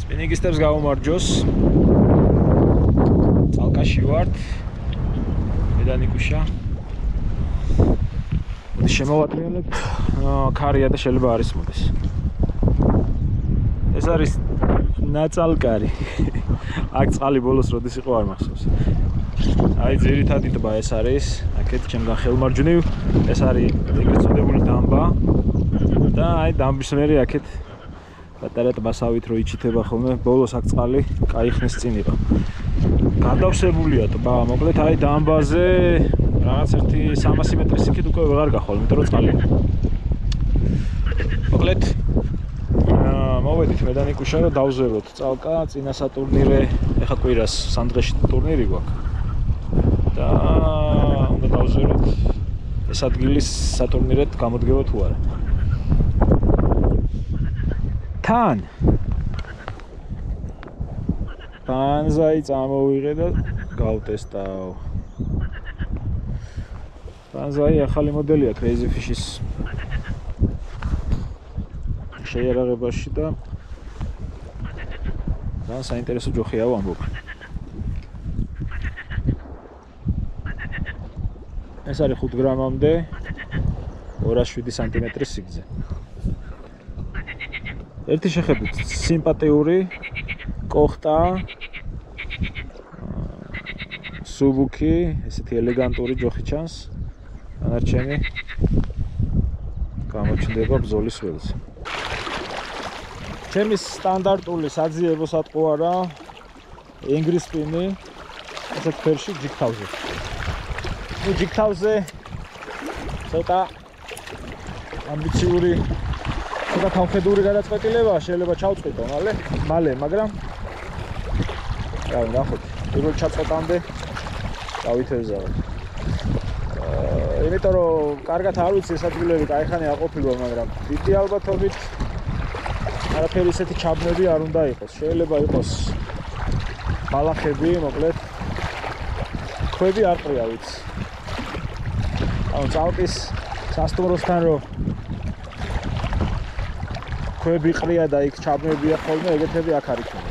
სპინინგისტებს გაუმარჯოს. წალკაში ვართ. მედანიკუშა. მოდი შემოვატრიალებთ. ქარია და შეიძლება არის მოდის. ეს არის ნაწალკარი. აქ წყალი ბოლოს როდის იყო არ მახსოვს. აი ძირითადი ტბა ეს არის. აქეთ ჩემგან ხელმარჯვნივ ეს არის ეგრეთ წოდებული დამბა. და აი დამბის მერე აქეთ პატარა ტბასავით რო იჩითება ხოლმე ბოლოს აქ წყალი კაი ხნის წინ იყო. გადავსებულია ტბა, მოკლედ აი დამბაზე რაღაც 300 მეტრის იქით უკვე ვეღარ გახვალ, იმიტომ რომ წყალია. მოკლედ მოვედით მედანიკუშა რომ დავზეროთ წალკა, წინა სატურნირე, ეხა კვირას სამდღეში ტურნირი გვაქვს. და უნდა დავზეროთ ეს ადგილის სატურნირეთ გამოდგება თუ არა. თან ბანზაი წამოვიღე და გავტესტავ. ბანზაი ახალი მოდელია Crazy Fish-ის შეიარაღებაში და ძალიან საინტერესო ჯოხია ვამბობ. ეს არის 5 გრამამდე 207 სანტიმეტრის სიგრძე. ერთი შეხედვით სიმპათიური კოხტა სუბუქი, ესეთი ელეგანტური ჯოხი ჩანს. დანარჩენი გამოჩნდება ბრძოლის ველზე. ჩემი სტანდარტული საძიებო სატყო არა ინგრის სპინი ესეთ ფერში ჯიქთავზე. ნუ ჯიქთავზე ცოტა ამბიციური ცოტა თავხედური გადაწყვეტილება შეიძლება ჩავწყვიტო მალე, მაგრამ რა ნახოთ, პირველ ჩაწყვეტამდე დავითევზავთ. იმიტომ რომ კარგად არ ვიცი ეს ადგილები კაიხანი აყოფილვა, მაგრამ დიდი ალბათობით არაფერი ისეთი ჩაბმები არ უნდა იყოს. შეიძლება იყოს ბალახები, მოკლედ ქვები არ ყრია ვიცი. ანუ წალკის სასტუმროსთან რომ ქვები ყრია და იქ ჩაბმებია ხოლმე, ეგეთები აქ არ იქნება.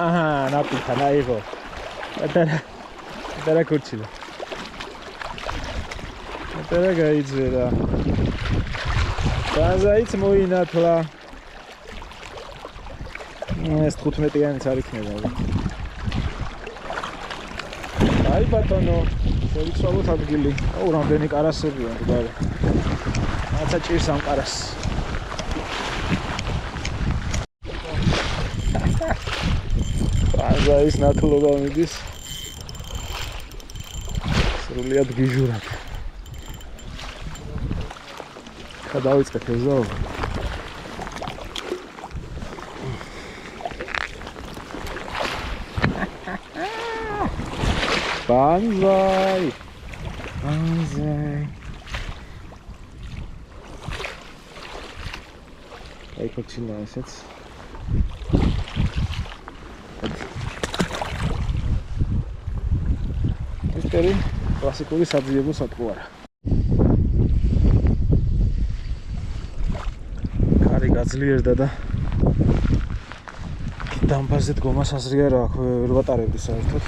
აჰა, ნაპითა, ნაიღო. და კურჩილა. და გაიძვერა. ბაზაიც მოინათლა. ეს 15-იანიც არ იქნება. აი ბატონო, შევიცვალოთ ადგილი. აუ, რამდენი კარასებია მდგარი. რაცა ჭირს ამ კარას. ბაზაის ნათლობა მიდის. სრულიად გიჟურად. ხა დავიწყეთ ეზაობა. Banzai! Ai continua ესეც. ეს პერი კლასიკური საძიებო სატყო არა. კარი გაძლიერდა და დამბაზე დგომას აზრი არ აქვს, ვერ ვატარებდი საერთოდ.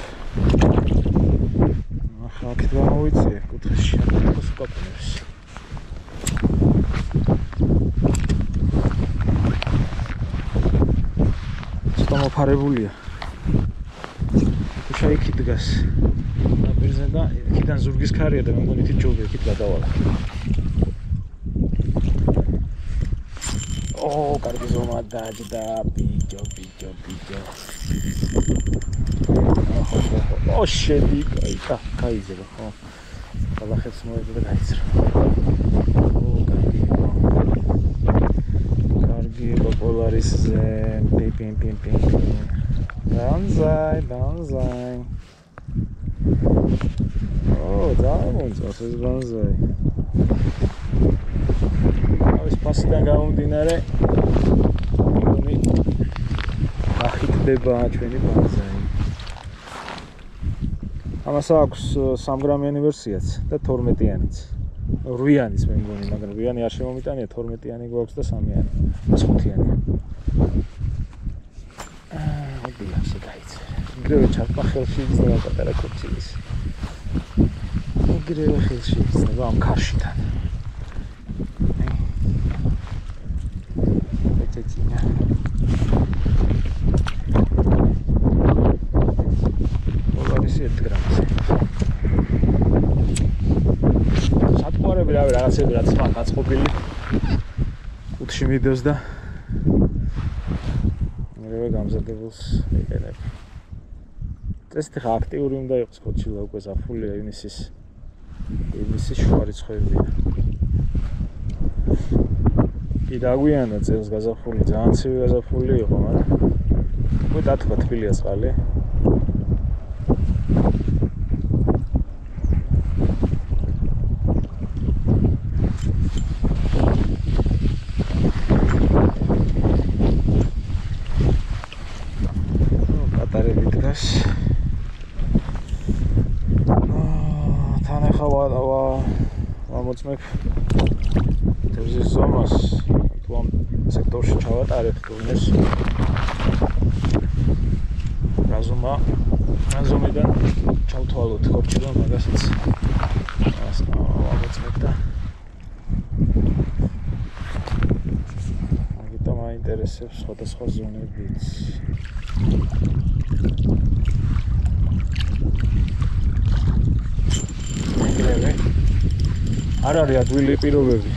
აქეთ გამოვიწიე კუთხეში აკეთოს უკაპნებს. ცოტა მოფარებულია. უშა იქით დგას. ნაპირზე და იქიდან ზურგის ქარია და მე მგონი თით ჯობია იქით გადავალ. ო, კარგი ზომა დაჯდა, ბიჭო. ო, შედი, კაიზება, ხო. ბალახებს მოეძა და გაიცრა. ო, კარგი პოპულარიზმზე, პიმ. Banzai. ო, დაამონწოს ეს ბანზაი. ეს პასიდან გამომდინარე მეგონი ახიტდება ჩვენი ბანზაი. ამას აქვს 3 გრამიანი ვერსიაც და 12-იანიც. 8-იანის მე მგონი, მაგრამ 8-იანი არ შემომიტანია, 12-იანი გვაქვს და 3-იანი, 5-იანი. მოდი ასე დაიწერე. იგივე ჩარტმა ხელში იგრძნობა პატარა კურცილის. იგივე ხელში იგრძნობა ამ ქარშიდან. ეცეცია. მოგალის 1 გრამზე. სატყუარები რაღაცები რაც მან გაწყობილი კუთხში მიდევს და მერე გამზადებულს იყენებ. ტესტი ხა აქტიური უნდა იყოს კოჩილა უკვე ზაფხულია ივნისის შუა რიცხვებია. კი დაგვიანდა წელს გაზაფხული, ძალიან ცივი გაზაფხული იყო, მაგრამ უკვე დათქვა თბილია წყალი. თან ახლა ვამოწმებ თევზის ზომას თუ ამ სექტორში ჩავატარებ თუნეს რაზომიდან ჩავთვალოთ ხორჩიდან მაგასაც ვამოწმებ და მაგიტომ მაინტერესებს სხვადასხვა ზონებიც. არ არის ადვილი პირობები.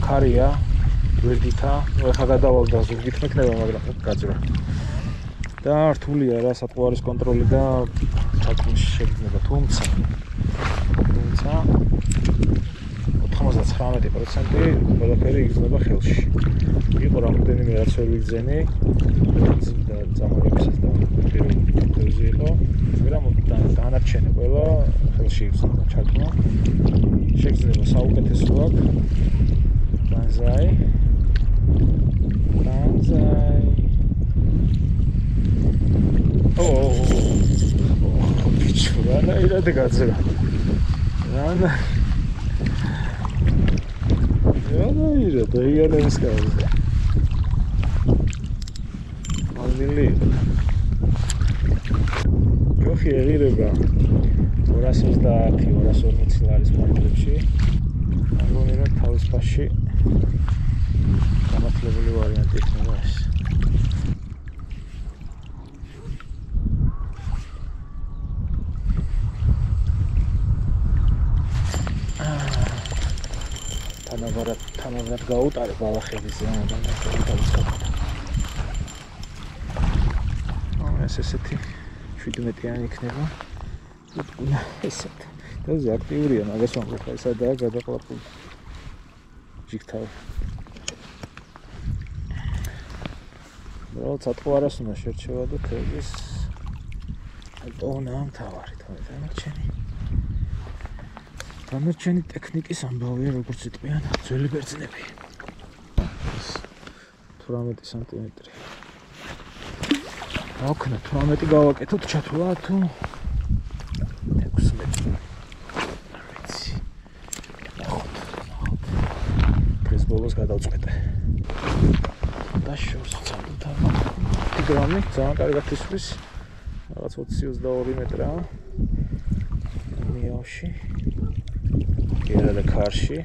ქარია, გვერდითა, ახლა გადავალ და ზურგით მექნება, მაგრამ გაძვრა. და რთულია რა სატყუარის კონტროლი და ჩათვლის შეგრძნება, თუმცა 99% ყველაფერი იგრძნობა ხელში. იყო რამოდენიმე რაც ვერ ვიგზენი და წამოებისას და პირველი იყო, მაგრამ დანარჩენი ყველა ხელში იგრძნობა ჩათვლა. შეგრძნება საუკეთესო აქ. ბანზაი. ბიჭო, რანაირად გაძრა. რანაირად აიგანებს გავზე. მალილი. ჯოხი ეღირება 230-240 ლარის მარკებში. მგონი რა თავის ფასში გამართლებული ვარიანტი იქნება ეს. თანაბრად გაუტარე ბალახების ზემოდან და გავიწყოთ. ეს ესეთი 17-იანი იქნება. ესეთი. ეს აქტიურია, მაგას ვამბობ, ესადაა გადაყლაპული. ჯიქთავი. რა სატყუარას უნდა შერჩევა და თევზის ტონა მთავარი დანარჩენი ტექნიკის ამბავია, როგორც იტყვიან ძველი ბერძნები. 18 სანტიმეტრი. რა ვქნა 18 გავაკეთოთ ჩათვლა თუ 16. ვიცი. ნახოთ. ეს ბოლოს გადავწყვეტე. და შორს წავდით აბა. გრამი ძალიან კარგად ისვრის. რაღაც 20-22 მეტრაა. მიავში. Era karşı.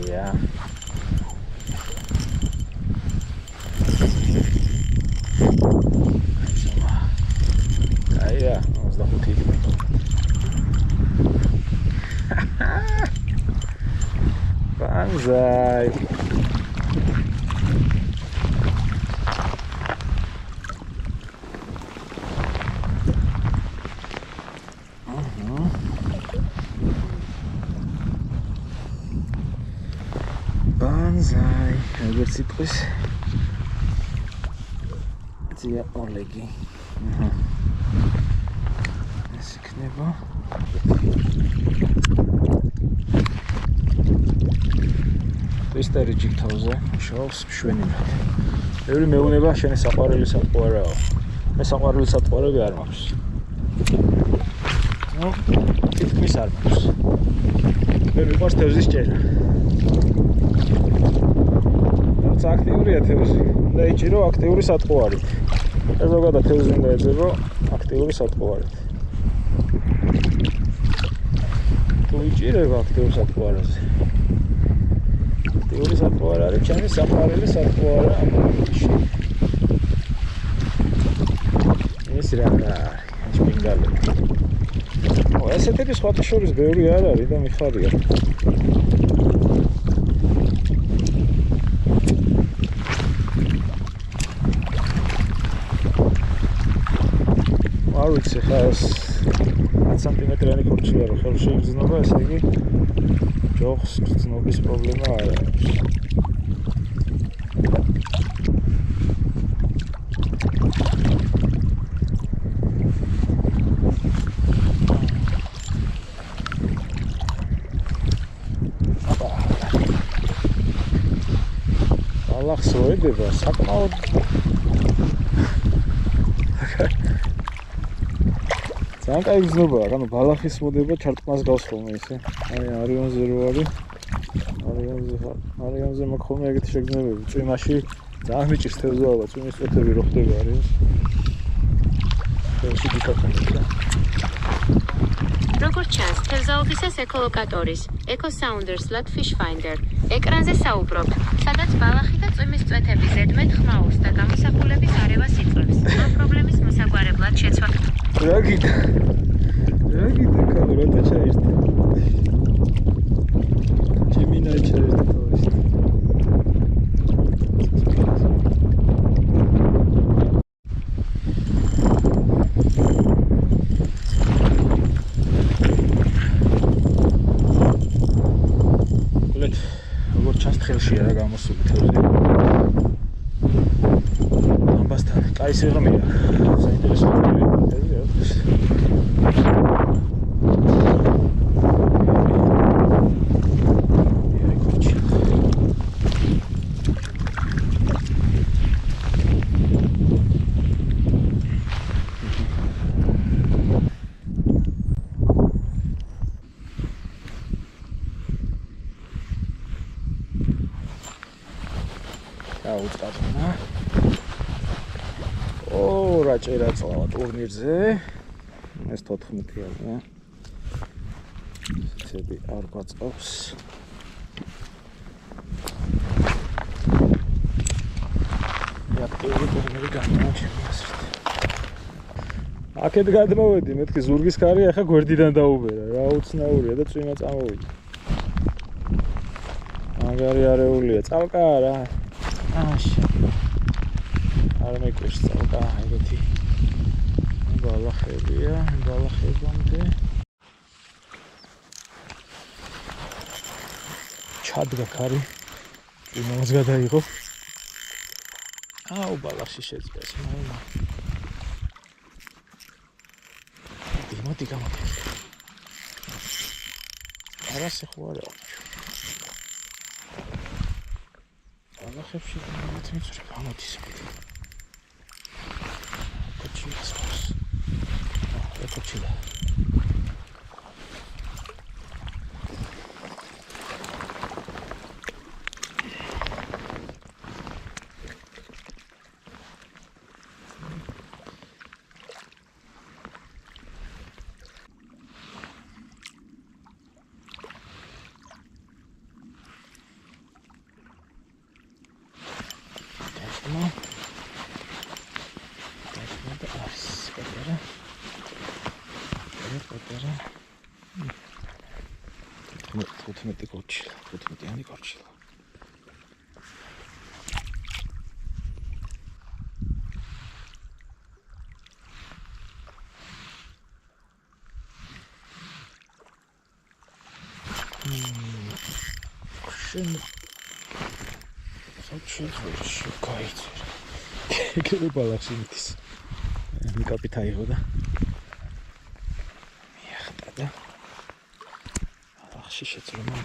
Ya. Ayya. Da hutili. Banzai. Banzai. Როგორ სიტყვის? ძია ოლეგი. იქნება. ტვისტერი ჯიქთავზე შავს მშვენივრად. ბევრი მეუნება შენი საყვარელი სატყვა არაა. მე საყვარელი სატყვარები არ მაქვს. ნუ თითქმის არ მაქვს. მე მიყვარს თევზის ჭერა. რაც აქტიურია თევზი. უნდა იჭირო აქტიური სატყვარით. ეს ზოგადად თევზი უნდა ეძებო აქტიური სატყვარით. თუ იჭირება აქტიურ სატყვარაზე. აქტიური სატყვარი არის ჩემი საყვარელი სატყვარი ამ მომენტში. ეს რა არის? შპინგალები. ესეთები სხვათა შორის ბევრი არ არის და მიხარია. არ ვიცი ხა ეს 10 სანტიმეტრიანი ქორჩილა რო ხელში იგრძნობა, ესე იგი ჯოხს გრძნობის პრობლემა არ აქვს. ალახს როედება საკმაოდ ძალიან კაი გრძნობაა, ანუ ბალახის მოდება ჩარტყმას გავს ხოლმე ისე. აი არიონზე რო არის. არიონზე მაქვს ხოლმე ეგეთი შეგრძნებები. წვიმაში ძალიან მიჭირს თევზი ალბათ, წვიმის წვეთები რო ხდება არიონს. თევზი გიკაკონია. როგორც ჩანს, თევზაობისას ეკოლოკატორის, ეკოსაუნდერს ლატფიშ ფაინდერ ეკრანზე საუბრობთ, სადაც ბალახი და წვიმის წვეთები ზედმეტ ხმაურს და გამოსახულების არევას იწვევს. ამ პრობლემის მოსაგვარებლად შეცვალა. რა გიდა კადრა და ჩაერთე. ჩემინა ჩაერთე თავის. როგორც ჩანს ხელში არა გამოსული თევზი. ამბასთან კაი სიღრმეა. საინტერესო თევზია. უწყაბნა. რა ჭერა წავა ტურნირზე. ეს 14-ია. ცები არ გვაწყობს. აქტიური ტურნირი გამოჩენია ასეთ. აქეთ გადმოვედი, მეთქი ზურგის კარი ახლა გვერდიდან დაუბერა. რა უცნაურია და წვიმა წამოვიდა. მაგარი არეულია, წავკა რა. აშა. არ მეკვირს წავკა ეგეთი. ბალახებია, ბალახებამდე. ჩადგა კარი. წვიმას გადაიღო. აუ ბალახში შეწეს მაიმა. მოდი გამოდი. არასე ხო არა. ბალახებში მიცემს რა გამოდის. კოჩილას ხოს. კოჩილა. ხუთმეტიანი კორჩილა. შენ საჩუქრში кайცი. ეგრე ბალახში მითის. მიკაპიტა იღო და მაშინ შეცრომა.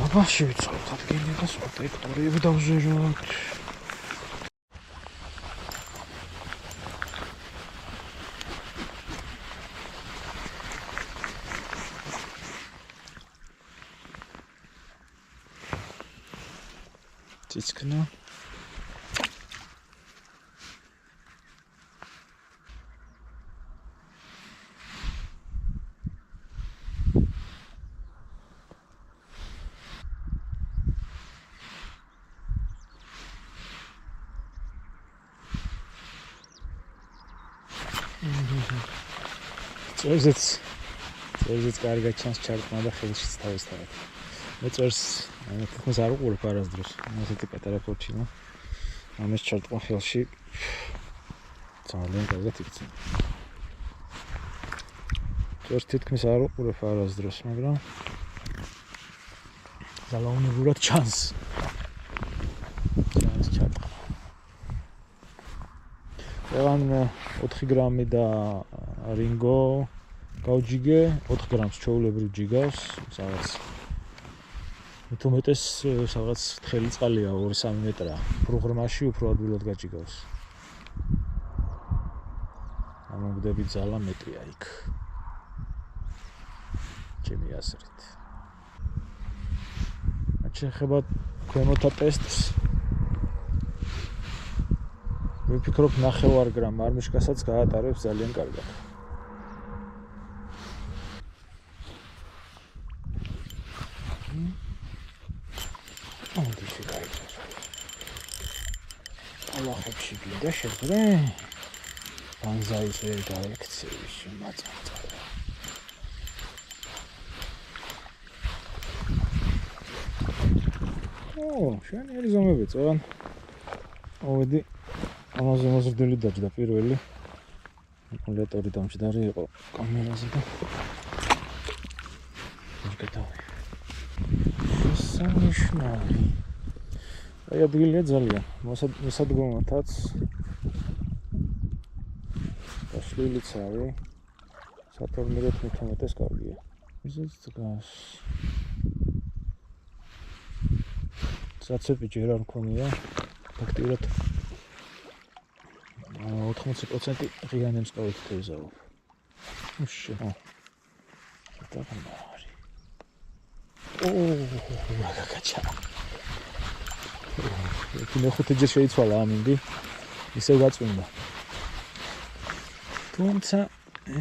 აბა შევიცვალოთ ადგილი და სხვა ტერიტორიები დავზეროთ. ციცქნა. წერზეც კარგად ჩანს ჩარტმა და ხელშიც თავისთავად. მე წერს თითქმის არ უყურებ არასდროს. ასეთი პატარა ფორჩინა. ამის ჩარტმა ხელში ძალიან კარგად იქცევა. წერს თითქმის არ უყურებ არასდროს, მაგრამ ძალაუნებურად ჩანს. ჩანს ჩარტმა. ეგან 4 გრამი და რინგო გავჯიგე 4 გრამს ჩვეულებრივ ჯიგავს რაღაც თუმეტეს რაღაც თხელი წყალია 2-3 მეტრა პროგრამაში უფრო ადვილად გაჯიგავს ამოგდები ძალა მეტია იქ ჩემი აზრით შეეხება ქვემოთა ტესტს ვიფიქრობ 9 გრამ არმიშკასაც გაატარებს ძალიან კარგად ალახებში გინდა შეძრე ბანზაის ვერ გაექცევის მაწამწარა შენი ელიზამები წავან ავედი ამაზე მოზრდილი დაჭდა პირველი აკუმულატორი დამჭდარი იყო კამერაზე და მოგეთავი შესანიშნავი აი ადგილია ძალიან მოსადგომათაც გაშლილი ცავი სათორმიროთ მithomეტეს კარგია ისიც დგას საცეპი ჯერ არ მქონია ფაქტიურად 80% ღია ნემსკავით თევზაობ. უშო. შეტანარი. რა გაკაჩა. მე შეიცვალა ამინდი. ისევ გაწვინდა. თუმცა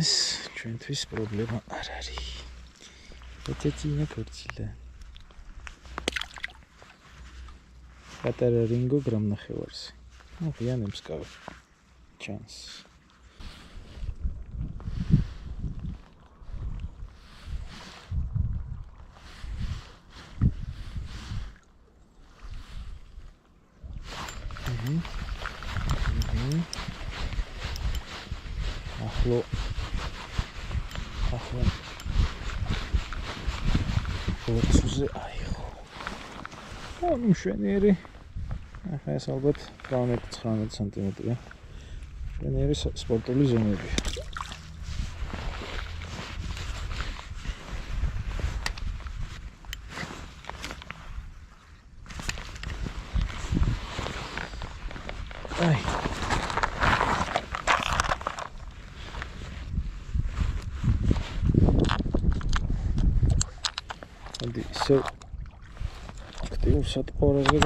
ეს ჩვენთვის პრობლემა არ არის. ეთეცინა ქორცილა. პატარა რინგო გრამ ნახევარზე. ღია ნემსკავი. Chance. Ахло. Форцузе აიხო. ну შვენიერი. ახლა ეს ალბათ 19 სანტიმეტრია. შვენიერი სპორტული ზონებია. აი ანდი ისე აქტიურ სატყორაზე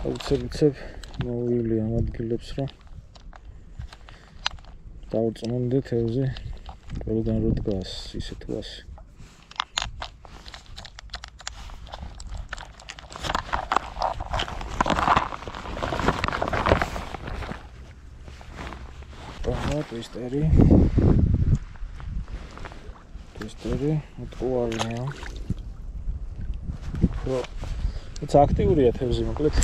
აუცილებლად მოვივლი ამ ადგილებს რა დავწმუნდე თევზი ყველგან რო დგას ისე თუ ასე ტვისტერი მტყუარია ეს აქტიურია თევზი მოკლედ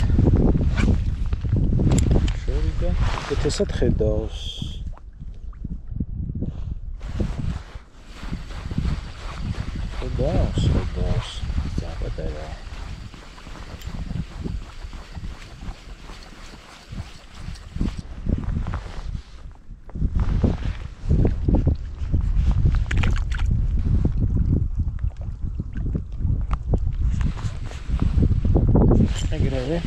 შევიდა ეთესად ხედავს ზაპატარა მერე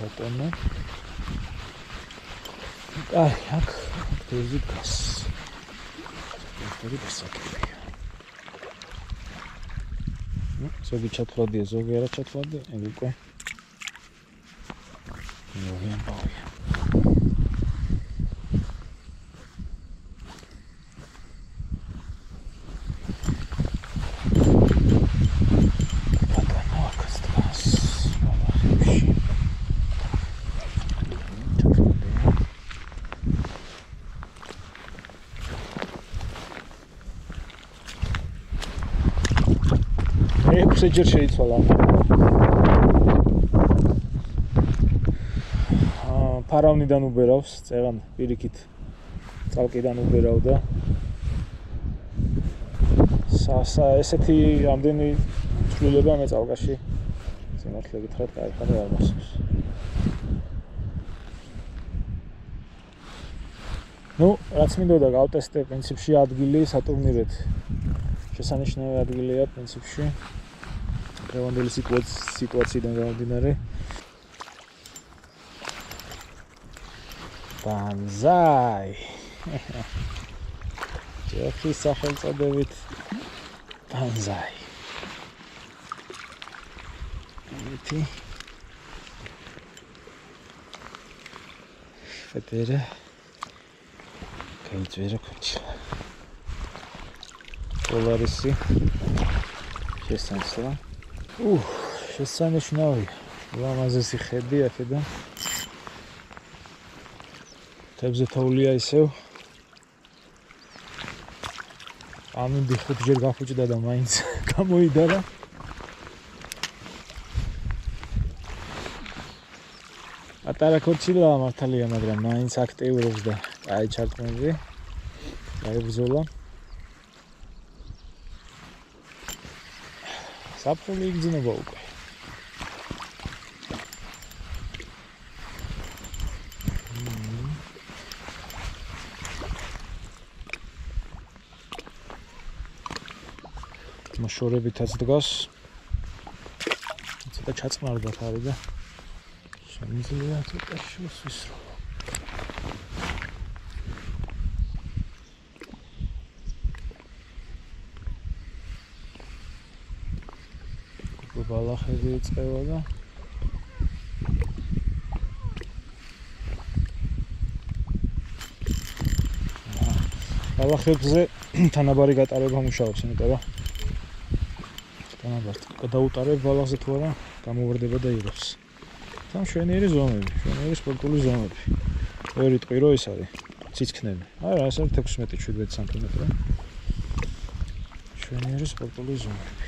ბატონო. აი, აქ დეზი გას. ეს გასაკეთია. ზოგი ჩათვლადია, ზოგი არა ჩათვლადია, ეგ უკვე. ნოვიან ბავია. ჯერ შეიცვალა. ფარავნიდან უბერავს, წეღან პირიქით წალკიდან უბერავდა. ესეთი რამდენი ცვლილება მე წალკაში სიმართლე გითხრათ, კაი ხარ არ მახსოვს. ნუ, რაც მინდოდა გავტესტე პრინციპში ადგილი სატურნირეთ. შესანიშნავი ადგილია პრინციპში. დღევანდელი სიტუაციიდან გამომდინარე. ბანზაი. ჯეფრის სახელწოდებით ბანზაი. ეთი. ეტერე. კაიძვერა ქუჩა. პოლარისი. შესანიშნავია. შესანიშნავია. ლამაზესი ხედი აქედან. თებზე თოვლია ისევ. ამინდი 5 ჯერ გაფუჭდა და მაინც გამოიდარა. პატარა ქორჩილაა მართალია, მაგრამ მაინც აქტიურობს და აი ჩარტმები. აი ბრძოლა. საფრთხე იგრძნობა უკვე. მოშორებითაც დგას. ცოტა ჩაწყნარდა ხარი და შემიძლია ცოტა შევსვისრო. ბალახები იწყება და ბალახებზე თანაბარი გატარება მუშაობს, იმიტომ რომ თანაბარს გადაუტარებ ბალახზე თუ არა გამოვარდება და იღებს. თან შვენიერი ზომები, შვენიერი სპორტული ზომები. ორი ტყვირო ის არის, ციცქნები. არა, ეს არის 16-17 სანტიმეტრი. შვენიერი სპორტული ზომები.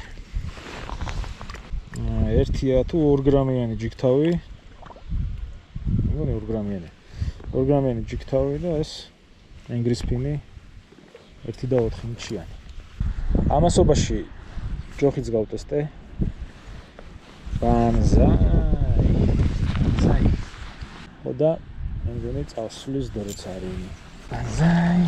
ერთია თუ 2 გრამიანი ჯიქთავი. მგონი 2 გრამიანი. 2 გრამიანი ჯიქთავი და ეს ენგრისფინი 1.4 ინჩიანი. ამასობაში ჯოხიც გავტესტე. ბანზაი. ხოდა მე მგონი წავსვლის დროც არის. ბანზაი.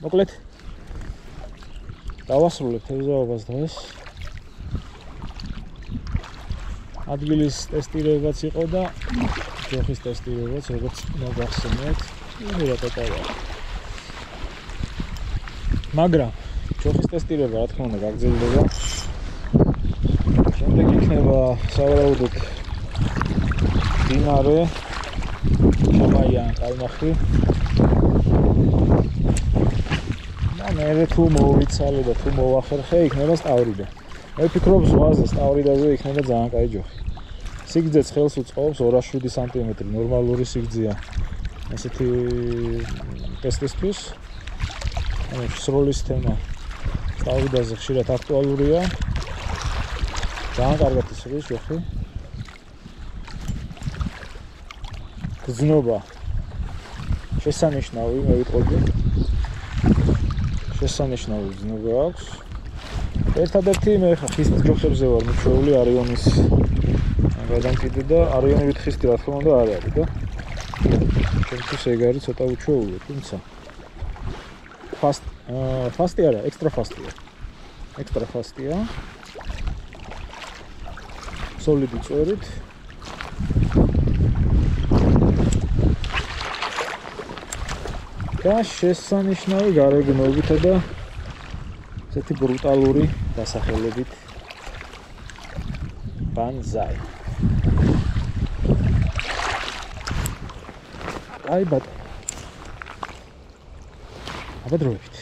მოკლედ დავასრულებთ ეზოებას დღეს. ადგილის ტესტირებაც იყო და ჯოხის ტესტირებაც, როგორც მოგახსენეთ, რა პატარა. მაგრამ ჯოხის ტესტირება, რა თქმა უნდა, გაგრძელდება. შემდეგ იქნება სავარაუდოდ დინარე, ჩამაია, კალმახი. მე თუ მოვიცალე და თუ მოვახერხე, იქნება სტავრიდა. მე ვფიქრობ, ზღვაზე სტავრიდაზე იქნება ძალიან კაი ჯოხი. სიგრძეც ხელს უწყობს 207 სანტიმეტრი, ნორმალური სიგრძეა. ესეთი ტესტისთვის. ანუ სროლის თემა სტავრიდაზე ხშირად აქტუალურია. ძალიან კარგად ისროლის ჯოხი. გზნობა შესანიშნავი, მე ვიტყოდი. შესანიშნავი გზნობა აქვს. ერთადერთი მე ხა ხისტ ჯოხებზე ვარ მიჩვეული არიონის გადამკიდე და არიონივით ხისტი რა თქმა უნდა არ არის და ჩემთვის ეგ არის ცოტა უჩვეულო, თუმცა ფასტი არა, ექსტრა ფასტია. ექსტრა ფასტია. სოლიდი წვერით. და შესანიშნავი გარეგნობითა და ესეთი ბრუტალური დასახელებით ბანზაი. აი ბატონო. აბა დროებით.